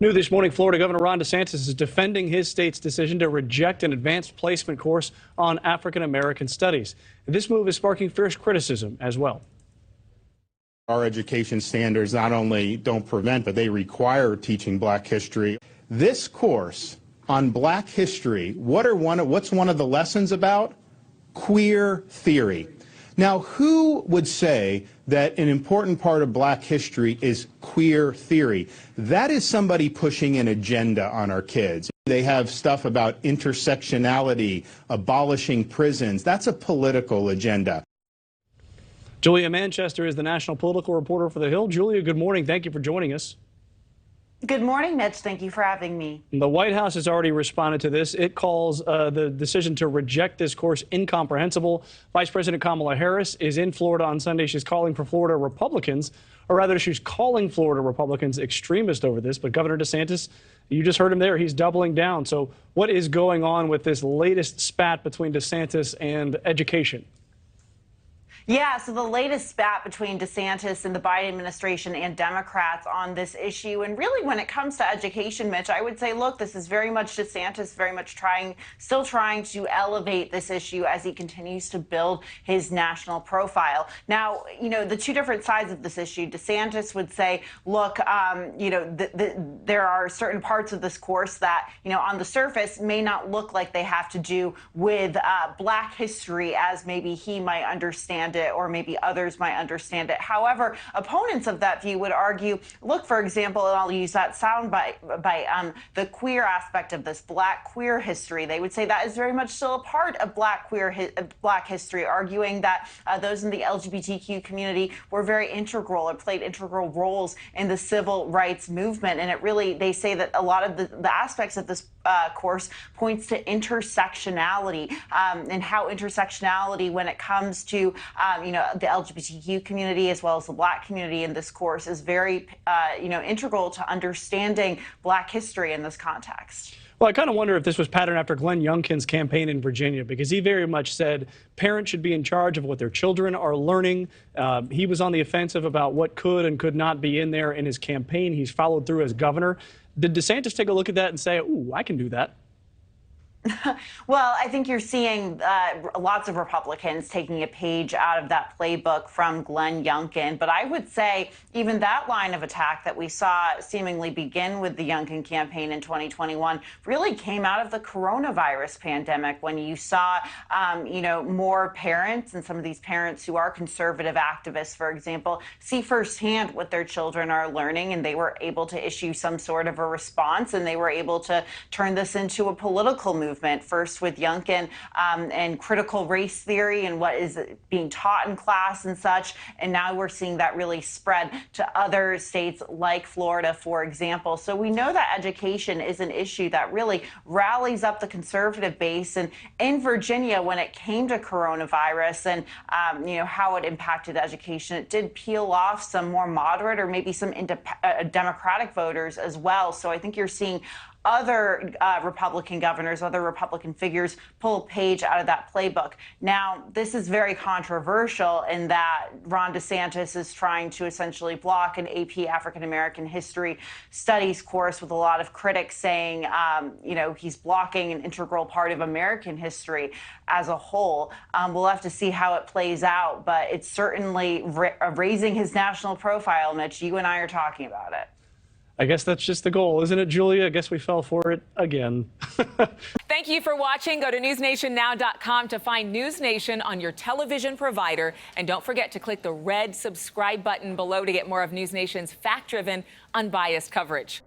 New this morning, Florida Governor Ron DeSantis is defending his state's decision to reject an advanced placement course on African American studies. This move is sparking fierce criticism as well. Our education standards not only don't prevent, but they require teaching Black history. This course on Black history, what's one of the lessons about? Queer theory. Now, who would say that an important part of Black history is queer theory? That is somebody pushing an agenda on our kids. They have stuff about intersectionality, abolishing prisons. That's a political agenda. Julia Manchester is the national political reporter for The Hill. Julia, good morning. Thank you for joining us. Good morning, Mitch. Thank you for having me. The White House has already responded to this. It calls the decision to reject this course incomprehensible. Vice President Kamala Harris is in Florida on Sunday. She's calling for Florida Republicans, or rather, she's calling Florida Republicans extremist over this. But Governor DeSantis, you just heard him there. He's doubling down. So what is going on with this latest spat between DeSantis and education? Yeah, so the latest spat between DeSantis and the Biden administration and Democrats on this issue. And really, when it comes to education, Mitch, I would say, look, this is very much DeSantis, very much still trying to elevate this issue as he continues to build his national profile. Now, you know, the two different sides of this issue, DeSantis would say, look, you know, there are certain parts of this course that, you know, on the surface may not look like they have to do with Black history as maybe he might understand it, or maybe others might understand it. However, opponents of that view would argue, look, for example, and I'll use that sound by the queer aspect of this, Black queer history. They would say that is very much still a part of Black history, arguing that those in the LGBTQ community were very integral or played integral roles in the civil rights movement. And it really, they say that a lot of the aspects of this course points to intersectionality and how intersectionality, when it comes to you know, the LGBTQ community as well as the Black community in this course, is very you know, integral to understanding Black history in this context. Well, I kind of wonder if this was patterned after Glenn Youngkin's campaign in Virginia, because he very much said parents should be in charge of what their children are learning. He was on the offensive about what could and could not be in there in his campaign. He's followed through as governor. Did DeSantis take a look at that and say, ooh, I can do that? Well, I think you're seeing lots of Republicans taking a page out of that playbook from Glenn Youngkin. But I would say even that line of attack that we saw seemingly begin with the Youngkin campaign in 2021 really came out of the coronavirus pandemic, when you saw, you know, more parents, and some of these parents who are conservative activists, for example, see firsthand what their children are learning, and they were able to issue some sort of a response, and they were able to turn this into a political movement. First with Youngkin and critical race theory and what is being taught in class and such. And now we're seeing that really spread to other states like Florida, for example. So we know that education is an issue that really rallies up the conservative base. And in Virginia, when it came to coronavirus and you know, how it impacted education, it did peel off some more moderate or maybe some Democratic voters as well. So I think you're seeing other Republican governors, other Republican figures pull a page out of that playbook. Now, this is very controversial in that Ron DeSantis is trying to essentially block an AP African American History Studies course, with a lot of critics saying, you know, he's blocking an integral part of American history as a whole. We'll have to see how it plays out, but it's certainly raising his national profile, Mitch. You and I are talking about it. I guess that's just the goal, isn't it, Julia? I guess we fell for it again. Thank you for watching. Go to newsnationnow.com to find NewsNation on your television provider. And don't forget to click the red subscribe button below to get more of NewsNation's fact-driven, unbiased coverage.